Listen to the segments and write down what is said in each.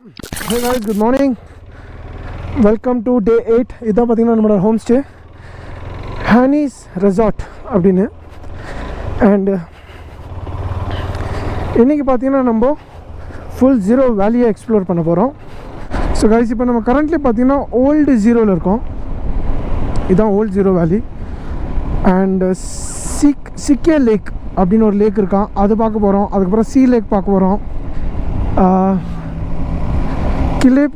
Hey guys, good morning. Welcome to day 8. இதான் பார்த்தீங்கன்னா நம்மளோட ஹோம் ஸ்டே ஹானிஸ் ரெசார்ட் அப்படின்னு. அண்டு இன்றைக்கி பார்த்தீங்கன்னா நம்ம ஃபுல் ஜீரோ வேலியை எக்ஸ்ப்ளோர் பண்ண போகிறோம். ஸோ கைஸ், இப்போ நம்ம கரண்ட்லி பார்த்தீங்கன்னா ஓல்டு ஜீரோவில் இருக்கோம். இதுதான் ஓல்டு ஜீரோ வேலி. அண்டு சிக்கே லேக் அப்படின்னு ஒரு லேக் இருக்கான், அது பார்க்க போகிறோம். அதுக்கப்புறம் சி லேக் பார்க்க போகிறோம்.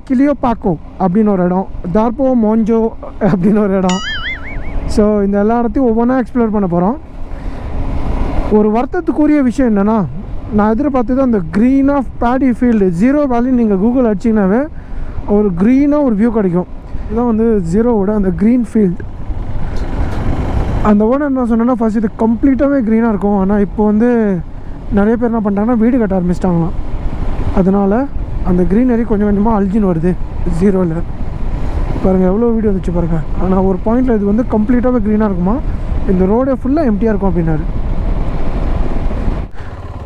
கிளியோ பாக்கோ அப்படின்னு ஒரு இடம், தார்போ மோஞ்சோ அப்படின்னு ஒரு இடம். ஸோ இந்த எல்லா இடத்தையும் ஒவ்வொன்றா எக்ஸ்ப்ளோர் பண்ண போகிறோம். ஒரு வருத்தத்துக்குரிய விஷயம் என்னென்னா, நான் எதிர்பார்த்தது அந்த green of paddy field Ziro valley. நீங்கள் கூகுள் அடிச்சிங்கனாவே ஒரு க்ரீனாக ஒரு வியூ கிடைக்கும். இதுதான் வந்து ஜீரோவோட அந்த க்ரீன் ஃபீல்டு. அந்த ஓனர் என்ன சொன்னேன்னா, ஃபஸ்ட் இது கம்ப்ளீட்டாகவே க்ரீனாக இருக்கும். ஆனால் இப்போ வந்து நிறைய பேர் என்ன பண்ணிட்டாங்கன்னா வீடு கட்ட ஆரம்பிச்சிட்டாங்களாம். அதனால் அந்த க்ரீனரி கொஞ்சம் கொஞ்சமாக அழிஞ்சின்னு வருது ஜீரோவில். பாருங்கள் எவ்வளோ வீடியோ வந்துச்சு பாருங்கள். ஆனால் ஒரு பாயிண்டில் இது வந்து கம்ப்ளீட்டாகவே க்ரீனாக இருக்குமா, இந்த ரோடே ஃபுல்லாக எம்டியாக இருக்கும் அப்படின்னாரு.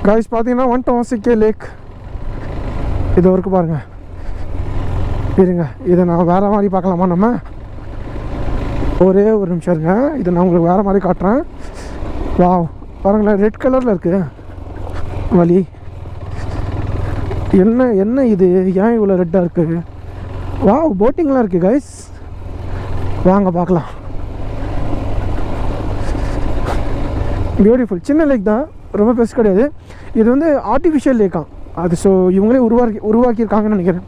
காய்ஸ் பார்த்தீங்கன்னா 1 லேக் இது வரைக்கும் பாருங்கள். இருங்க, இதை நான் வேறு மாதிரி பார்க்கலாமா? நம்ம ஒரே ஒரு நிமிஷம் இருங்க, இதை நான் உங்களுக்கு வேறு மாதிரி காட்டுறேன். வாவ், பாருங்களேன், ரெட் கலரில் இருக்குது வழி. என்ன இது, ஏன் இவ்வளோ ரெட்டாக இருக்குது? வாவ், போட்டிங்லாம் இருக்குது கைஸ். வாங்க பார்க்கலாம். பியூட்டிஃபுல். சின்ன லேக் தான், ரொம்ப பெருசு கிடையாது. இது வந்து ஆர்டிஃபிஷியல் லேக்காம் அது. ஸோ இவங்களே உருவாக்கியிருக்காங்கன்னு நினைக்கிறேன்.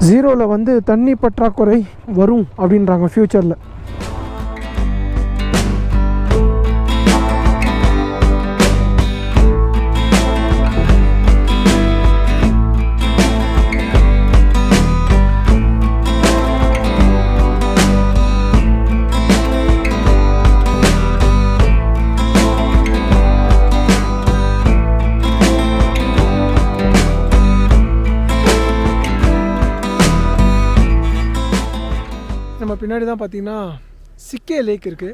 ஜீரோவில் வந்து தண்ணி பற்றாக்குறை வரும் அப்படின்றாங்க ஃப்யூச்சரில். நம்ம பின்னாடி தான் பார்த்தீங்கன்னா சிக்கே லேக் இருக்குது.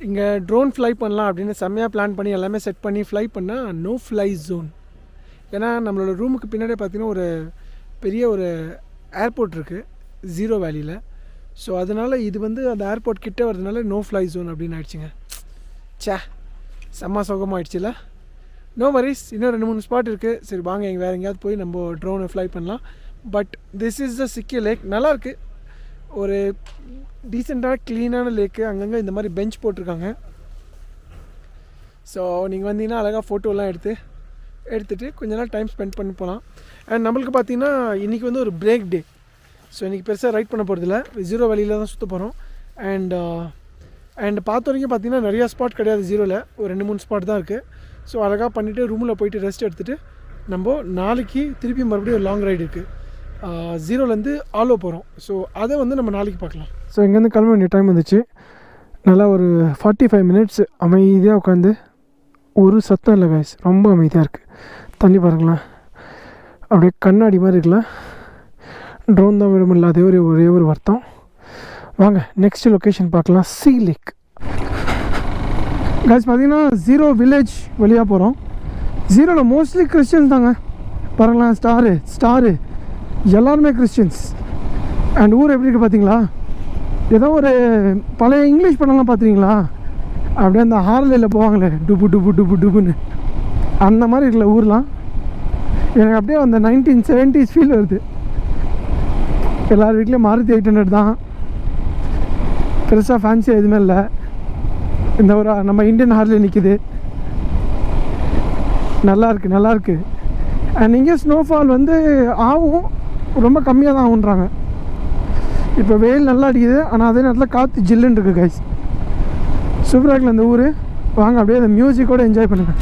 இங்கே ட்ரோன் ஃப்ளை பண்ணலாம் அப்படின்னு செம்மையாக பிளான் பண்ணி எல்லாமே செட் பண்ணி ஃப்ளை பண்ணால் நோ ஃப்ளை ஜோன். ஏன்னா நம்மளோட ரூமுக்கு பின்னாடி பார்த்திங்கன்னா ஒரு பெரிய ஒரு ஏர்போர்ட் இருக்குது ஜீரோ வேலியில். ஸோ அதனால் இது வந்து அந்த ஏர்போர்ட் கிட்டே வரதுனால நோ ஃப்ளை ஜோன் அப்படின்னு ஆயிடுச்சுங்க. செம்ம சுகமாகிடுச்சுல. நோ வரிஸ், இன்னும் 2-3 ஸ்பாட் இருக்குது. சரி வாங்க, எங்கே வேறு எங்கேயாவது போய் நம்ம ட்ரோனை ஃப்ளை பண்ணலாம். But this is the Chikke lake. நல்லாயிருக்கு, ஒரு டீசெண்டான க்ளீனான லேக்கு. அங்கங்கே இந்த மாதிரி பெஞ்ச் போட்டிருக்காங்க. ஸோ நீங்கள் வந்தீங்கன்னா அழகாக ஃபோட்டோலாம் எடுத்துகிட்டு கொஞ்ச நாள் டைம் ஸ்பெண்ட் பண்ணி போகலாம். அண்ட் நம்மளுக்கு பார்த்தீங்கன்னா இன்றைக்கி வந்து ஒரு பிரேக் டே. ஸோ இன்றைக்கி பெருசாக ரைட் பண்ண போகிறதில்ல, ஜீரோ வேலியில் தான் சுற்ற போகிறோம். அண்ட் பார்த்த வரைக்கும் பார்த்தீங்கன்னா நிறையா ஸ்பாட் கிடையாது ஜீரோவில், ஒரு 2-3 ஸ்பாட் தான் இருக்குது. ஸோ அழகாக பண்ணிவிட்டு ரூமில் போயிட்டு ரெஸ்ட் எடுத்துகிட்டு நம்ம நாளைக்கு திருப்பி மறுபடியும் ஒரு லாங் ரைடு இருக்குது. ஜீரோலேருந்து ஆலோ போகிறோம். ஸோ அதை வந்து நம்ம நாளைக்கு பார்க்கலாம். ஸோ இங்கேருந்து கிளம்ப வேண்டிய டைம் வந்துச்சு. நல்லா ஒரு 45 மினிட்ஸ் அமைதியாக உட்காந்து, ஒரு சத்தம் இல்லை கைஸ், ரொம்ப அமைதியாக இருக்குது. தண்ணி பாருங்களேன், அப்படியே கண்ணாடி மாதிரி இருக்கலாம். ட்ரோன் தான் விட முடியல, அதே ஒரே ஒரு வருத்தம். வாங்க நெக்ஸ்ட் லொக்கேஷன் பார்க்கலாம். See lake guys. பார்த்தீங்கன்னா ஜீரோ வில்லேஜ் வழியாக போகிறோம். ஜீரோவில் மோஸ்ட்லி கிறிஸ்டியன்ஸ் தாங்க. பாருங்களேன், ஸ்டாரு எல்லாருமே கிறிஸ்டியன்ஸ். அண்ட் ஊர் எப்படி இருக்குது பார்த்தீங்களா? ஏதோ ஒரு பழைய இங்கிலீஷ் படம்லாம் பார்த்துறீங்களா? அப்படியே அந்த ஹார்லேயில் போவாங்களே டுபுன்னு, அந்த மாதிரி இருக்குல்ல ஊர்லாம். எனக்கு அப்படியே அந்த 1970s ஃபீல் வருது. எல்லார் வீட்லேயும் Maruti 800 தான், பெருசாக ஃபேன்சியாக எதுவுமே இல்லை. இந்த ஒரு நம்ம இந்தியன் ஹார்லே நிற்கிது. நல்லாயிருக்கு. அண்ட் இங்கே ஸ்னோஃபால் வந்து ஆகும், ரொம்ப கம்மியாக தான் ஆகுன்றாங்க. இப்போ வெயில் நல்லா அடிக்குது, ஆனால் அதே நேரத்தில் காற்று ஜில்லுன்னு இருக்குது கைஸ். சூப்பராக இருக்குல்ல இந்த ஊர். வாங்க அப்படியே அந்த மியூசிக்கோடு என்ஜாய் பண்ணுங்கள்.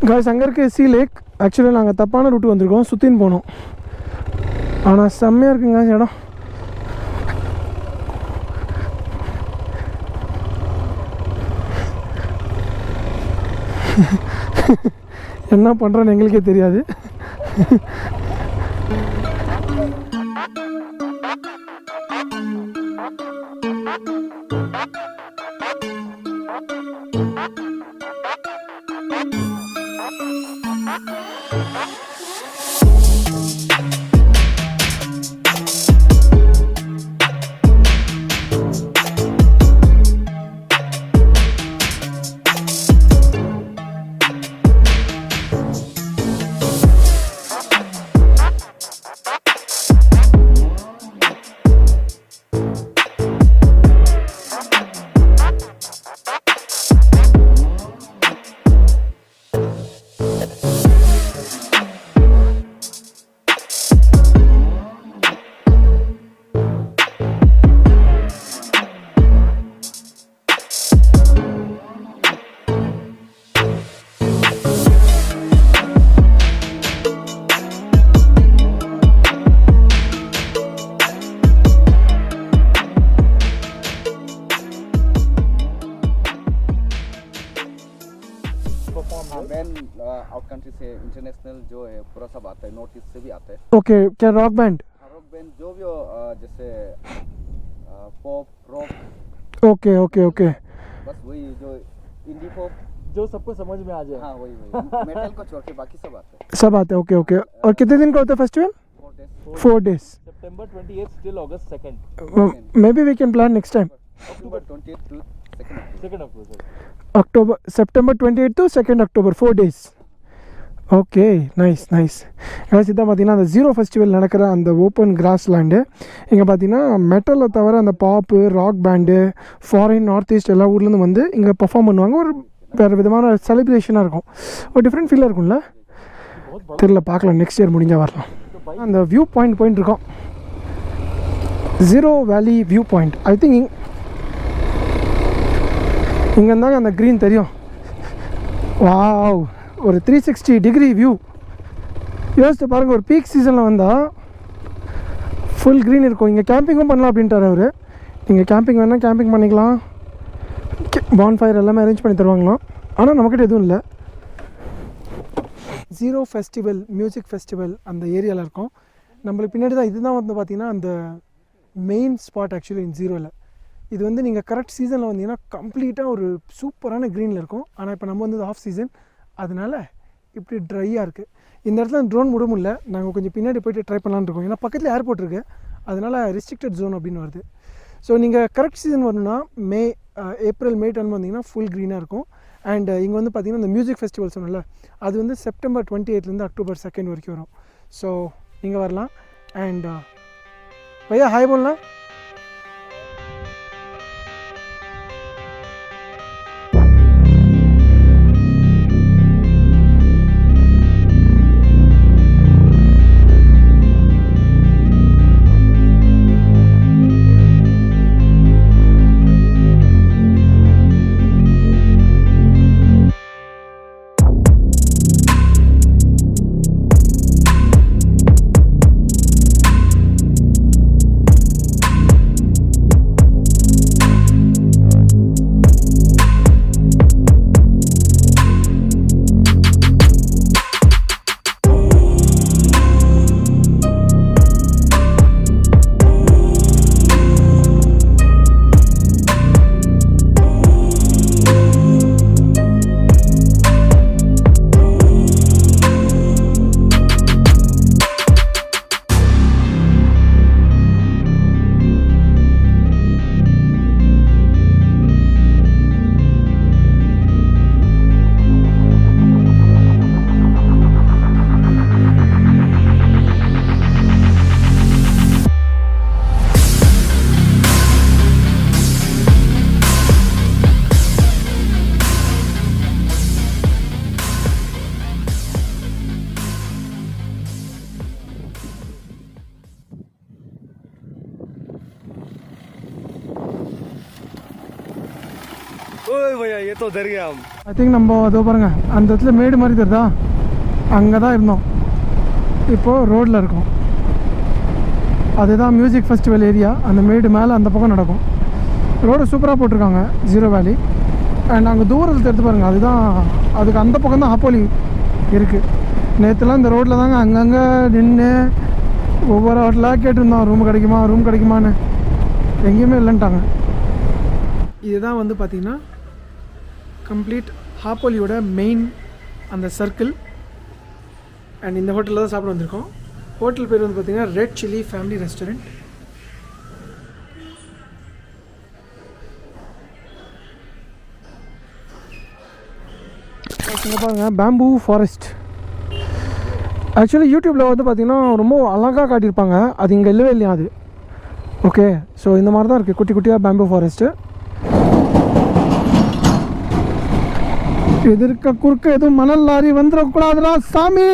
காய்ஸ் அங்கே இருக்க சி லேக். ஆக்சுவலி நாங்கள் தப்பான ரூட்டு வந்திருக்கோம், சுற்றின்னு போனோம். ஆனால் செம்மையாக இருக்குங்க இடம். என்ன பண்ணுறோன்னு எங்களுக்கே தெரியாது. आउट कंट्री से इंटरनेशनल जो है पूरा सब आता है, नॉर्थ ईस्ट से भी आता है. ओके, क्या रॉक बैंड जो भी हो, जैसे pop rock. Okay okay okay, बस वही जो इंडी पॉप जो सबको समझ में आ जाए. हाँ वही मेटल को छोड़ के बाकी सब आते हैं. सब आते हैं. Okay okay. और कितने दिन का होता है festival? 4 days. September 28th till August 2nd. Maybe we can plan next time. October 28th to 2nd October, September 28 to 2nd October, 4 days. Okay, nice nice. guys இதான் பார்த்தீங்கன்னா அந்த ஜீரோ ஃபெஸ்டிவல் நடக்கிற அந்த ஓப்பன் கிராஸ் லேண்டு. இங்கே பார்த்தீங்கன்னா மெட்டலில் தவிர அந்த pop, rock band, foreign, north east எல்லா ஊர்லேருந்து வந்து இங்கே பர்ஃபார்ம் பண்ணுவாங்க. ஒரு வேறு விதமான செலிப்ரேஷனாக இருக்கும், ஒரு டிஃப்ரெண்ட் ஃபீலாக இருக்கும்ல. தெரியல, பார்க்கலாம், நெக்ஸ்ட் இயர் முடிஞ்சால் வரலாம். அந்த வியூ பாயிண்ட் போயிட்டு இருக்கோம், ஜீரோ வேலி வியூ பாயிண்ட். ஐ திங்க் இங்கே இருந்தாங்க அந்த க்ரீன் தெரியும். வாவ், ஒரு 360 டிகிரி வியூ. யோசிச்சு பாருங்கள், ஒரு பீக் சீசனில் வந்தால் ஃபுல் க்ரீன் இருக்கும். இங்கே கேம்பிங்கும் பண்ணலாம் அப்படின்ட்டார் அவர். நீங்கள் கேம்பிங் வேணால் கேம்பிங் பண்ணிக்கலாம், பான்ஃபயர் எல்லாமே அரேஞ்ச் பண்ணி தருவாங்களாம். ஆனால் நம்மக்கிட்ட எதுவும் இல்லை. ஜீரோ ஃபெஸ்டிவல், மியூசிக் ஃபெஸ்டிவல் அந்த ஏரியாவில் இருக்கும். நம்மளுக்கு பின்னாடி தான் இதுதான் வந்து பார்த்திங்கன்னா அந்த மெயின் ஸ்பாட் ஆக்சுவலி இன் ஜீரோவில். இது வந்து நீங்கள் கரெக்ட் சீசனில் வந்தீங்கன்னா கம்ப்ளீட்டாக ஒரு சூப்பரான க்ரீனில் இருக்கும். ஆனால் இப்போ நம்ம வந்து ஆஃப் சீசன், அதனால் இப்படி ட்ரையாக இருக்குது. இந்த இடத்துல ட்ரோன் விட முடியல, நாங்கள் கொஞ்சம் பின்னாடி போய்ட்டு ட்ரை பண்ணலான்னு இருக்கோம். ஏன்னா பக்கத்தில் ஏர்போர்ட் இருக்குது, அதனால் ரெஸ்ட்ரிக்டட் ஜோன் அப்படின்னு வருது. ஸோ நீங்கள் கரெக்ட் சீசன் வரணும்னா ஏப்ரல் மே டைம் வந்தீங்கன்னா ஃபுல் க்ரீனாக இருக்கும். அண்ட் இங்கே வந்து பார்த்திங்கன்னா இந்த மியூசிக் ஃபெஸ்டிவல் சொன்னல, அது வந்து September 28 October 2 வரைக்கும் வரும். ஸோ நீங்கள் வரலாம். அண்ட் பையா ஹாய் போடலாம். ओए भैया ये तो डर गया हम ஐ திங்க் நம்ம அதோ பாருங்க அந்த இடத்துல மேடு மாதிரி தெரியுதா அங்கே தான் இருந்தோம் இப்போது ரோட்டில் இருக்கோம் அதுதான் மியூசிக் ஃபெஸ்டிவல் ஏரியா அந்த மேடு மேலே அந்த பக்கம் நடக்கும் ரோடு சூப்பராக போட்டிருக்காங்க ஜீரோ வேலி அண்ட் அங்கே தூரத்தில் எடுத்து பாருங்கள் அதுதான் அதுக்கு அந்த பக்கம் தான் ஹாப்போலி இருக்குது நேற்றுலாம் இந்த ரோட்டில் தாங்க அங்கங்கே நின்று ஒவ்வொரு ஹோட்டலாக கேட்டிருந்தோம் ரூம் கிடைக்குமான்னு எங்கேயுமே இல்லைன்ட்டாங்க இதுதான் வந்து பார்த்திங்கன்னா கம்ப்ளீட் ஹாப்போலியோட மெயின் அந்த சர்க்கிள் அண்ட் இந்த ஹோட்டலில் தான் சாப்பிட வந்திருக்கோம் ஹோட்டல் பேர் வந்து பார்த்திங்கன்னா ரெட் சில்லி ஃபேமிலி ரெஸ்டாரண்ட் இங்கே பாருங்கள் பேம்பூ ஃபாரஸ்ட் ஆக்சுவலி யூடியூப்பில் வந்து பார்த்திங்கன்னா ரொம்ப அழகாக காட்டியிருப்பாங்க அது இங்கே இல்லவே இல்லையா அது ஓகே ஸோ இந்த மாதிரி தான் இருக்குது குட்டி குட்டியாக பேம்பூ ஃபாரஸ்ட்டு எதிர்க்க குறுக்க எதுவும் மணல் லாரி வந்துடக்கூடாதுடா சாமி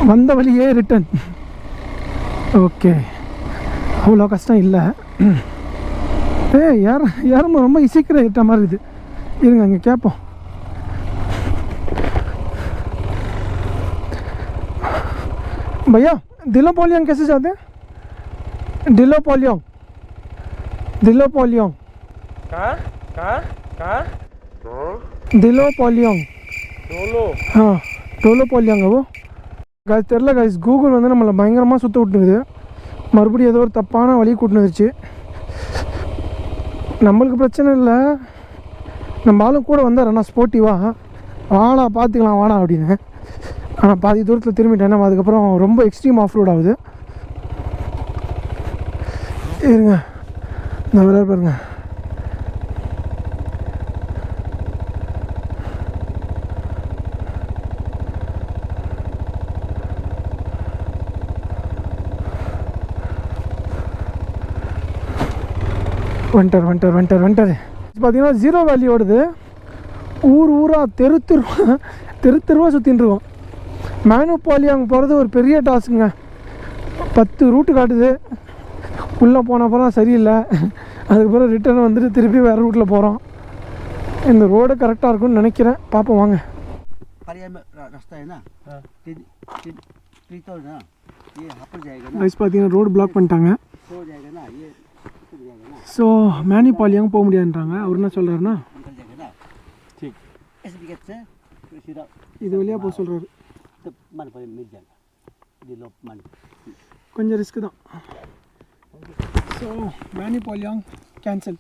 வந்த வழியே ரிட்டன் ஓகே அவ்வளோ கஷ்டம் இல்லை யாரும் ரொம்ப சீக்கிரம் ஏற்ற மாதிரி இருக்குது இருங்க இங்கே கேட்போம் भैया दिलो पोलियोंग कैसे जाते हैं दिलो पोलियोंग दिलो पोलियोंग हाँ डोलो पोलियोंग वो गाइस தெரியல गाइस கூகுள் வந்து நம்மளை பயங்கரமாக சுற்ற விட்டுனுக்குது மறுபடியும் ஏதோ ஒரு தப்பான வழி கூட்டினுச்சு நம்மளுக்கு பிரச்சனை இல்லை நம்ம ஆளும் கூட வந்தார் ஆனால் ஸ்போர்ட்டிவாக வாடா பார்த்துக்கலாம் வாடா அப்படின்னு ஆனால் பாதி தூரத்தில் திரும்பிட்டேன் நம்ம அதுக்கப்புறம் ரொம்ப எக்ஸ்ட்ரீம் ஆஃப் ரோட் ஆகுது இருங்க இந்த வர பாருங்க வந்துட்டார் பார்த்தீங்கன்னா ஜீரோ வேலி ஓடுது ஊராக தெருவா சுற்றின்னு இருக்கோம் மேனுபாலியாங்க போகிறது ஒரு பெரிய டாஸ்க்குங்க 10 ரூட்டு காட்டுது உள்ளே போனப்பறம் சரியில்லை அதுக்கப்புறம் ரிட்டர்ன் வந்துட்டு திருப்பி வேறு ரூட்டில் போகிறோம் இந்த ரோடு கரெக்டாக இருக்கும்னு நினைக்கிறேன் பார்ப்போம் வாங்க பார்த்தீங்கன்னா ரோடு பிளாக் பண்ணிட்டாங்க ஸோ மேனுபாலியாங்க போக முடியாதுன்றாங்க அவர் என்ன சொல்கிறாருன்னா இது வழியாக போக சொல்கிறாரு கொஞ்சம் ரிஸ்க்கு தான் ஸோ மேனுபாலியாங் கேன்சல்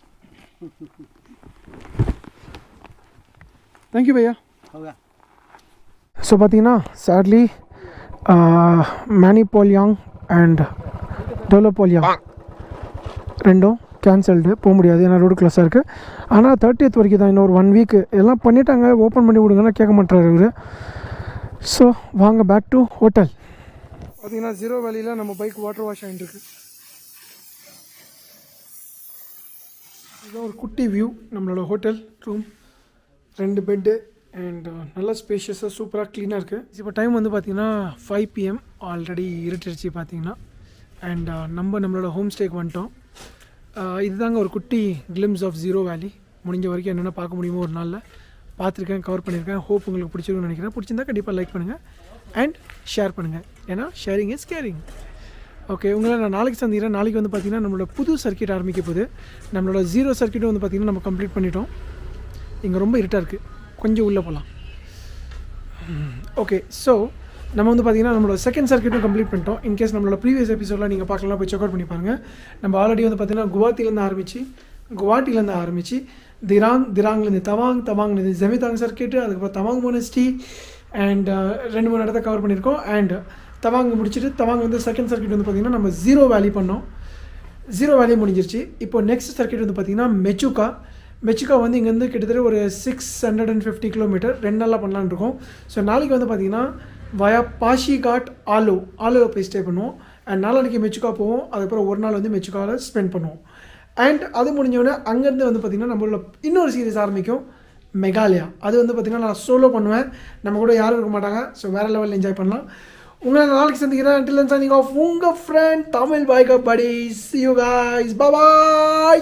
தேங்க்யூ பையா ஸோ பார்த்தீங்கன்னா சேட்லி மேனுபாலியாங் அண்ட் டோலோபாலியாங் ரெண்டும் கேன்சல்டு போக முடியாது ஏன்னா ரோடு க்ளோஸாக இருக்குது ஆனால் 30th வரைக்கும் தான் இன்னொரு 1 வீக்கு எல்லாம் பண்ணிட்டாங்க ஓப்பன் பண்ணி விடுங்கன்னா கேட்க மாட்டார் இவர் ஸோ வாங்க பேக் டு ஹோட்டல் பார்த்தீங்கன்னா ஜீரோ வேலியில் நம்ம பைக் வாட்டர் வாஷ் ஆகிட்டுருக்கு இதுதான் ஒரு குட்டி வியூ நம்மளோட ஹோட்டல் ரூம் 2 பெட்டு அண்ட் நல்லா ஸ்பேஷியஸாக சூப்பராக க்ளீனாக இருக்குது இப்போ டைம் வந்து பார்த்திங்கன்னா 5 PM ஆல்ரெடி இருட்டுருச்சு பார்த்தீங்கன்னா அண்ட் நம்மளோட ஹோம் ஸ்டேக்கு வந்துட்டோம் இதுதாங்க ஒரு குட்டி கிளிம்ஸ் ஆஃப் ஜீரோ வேலி முடிஞ்ச வரைக்கும் என்னென்ன பார்க்க முடியுமோ ஒரு நாளில் பார்த்துருக்கேன் கவர் பண்ணியிருக்கேன் ஹோப் உங்களுக்கு பிடிச்சிருக்குன்னு நினைக்கிறேன் பிடிச்சிருந்தா கண்டிப்பாக லைக் பண்ணுங்கள் அண்ட் ஷேர் பண்ணுங்கள் ஏன்னா ஷேரிங் இஸ் கேரிங் ஓகே உங்களை நான் நாளைக்கு சந்திக்கிறேன் நாளைக்கு வந்து பார்த்திங்கன்னா நம்மளோட புது சர்க்கியூட் ஆரம்பிக்க போகுது நம்மளோட ஜீரோ சர்க்கியூட்டும் வந்து பார்த்திங்கன்னா நம்ம கம்ப்ளீட் பண்ணிட்டோம் இங்கே ரொம்ப இருட்டாக இருக்குது கொஞ்சம் உள்ளே போகலாம் ஓகே ஸோ நம்ம வந்து பார்த்திங்கன்னா நம்மளோட செகண்ட் சர்க்கியூட்டும் கம்ப்ளீட் பண்ணிட்டோம் இன்கேஸ் நம்மளோட ப்ரீவியஸ் எபிசோடில் நீங்கள் பார்க்கலாம் போய் செக் அவுட் பண்ணி பாருங்கள் நம்ம ஆல்ரெடி வந்து பார்த்திங்கன்னா குவாஹாட்டிலேருந்து ஆரம்பித்து திராங்லேருந்து தவாங்லேருந்து ஜெமிதாங் சர்க்கியூட்டு அதுக்கப்புறம் தவாங் மோனஸ்டி அண்ட் 2-3 இடத்த கவர் பண்ணியிருக்கோம் அண்ட் தவாங் முடிச்சுட்டு தவாங் வந்து செகண்ட் சர்க்கியூட் வந்து பார்த்திங்கன்னா நம்ம ஜீரோ வேலி பண்ணோம் ஜீரோ வேலி முடிஞ்சிருச்சு இப்போ நெக்ஸ்ட் சர்க்கியூட் வந்து பார்த்திங்கன்னா மெச்சுக்கா வந்து இங்கேருந்து கிட்டத்தட்ட ஒரு 650 கிலோமீட்டர் 2 நாளாக பண்ணலான்னு இருக்கோம் ஸோ நாளைக்கு வந்து பார்த்திங்கன்னா வயா பாஷிகாட் ஆலோவை போய் ஸ்டே பண்ணுவோம் அண்ட் நாளைக்கு மெச்சுக்கா போவோம் அதுக்கப்புறம் ஒரு நாள் வந்து மெச்சுக்காவில் ஸ்பெண்ட் பண்ணுவோம் அண்ட் அது முடிஞ்சோடனே அங்கேருந்து வந்து பார்த்திங்கன்னா நம்மளோட இன்னொரு சீரிஸ் ஆரம்பிக்கும் மெகாலயா அது வந்து பார்த்திங்கன்னா நான் சோலோ பண்ணுவேன் நம்ம கூட யாரும் இருக்க மாட்டாங்க ஸோ வேறு லெவலில் என்ஜாய் பண்ணலாம் உங்களை நாளைக்கு சந்திக்கிறேன். until then signing off உங்கள் friend Tamil biker buddies. See you guys. Bye bye.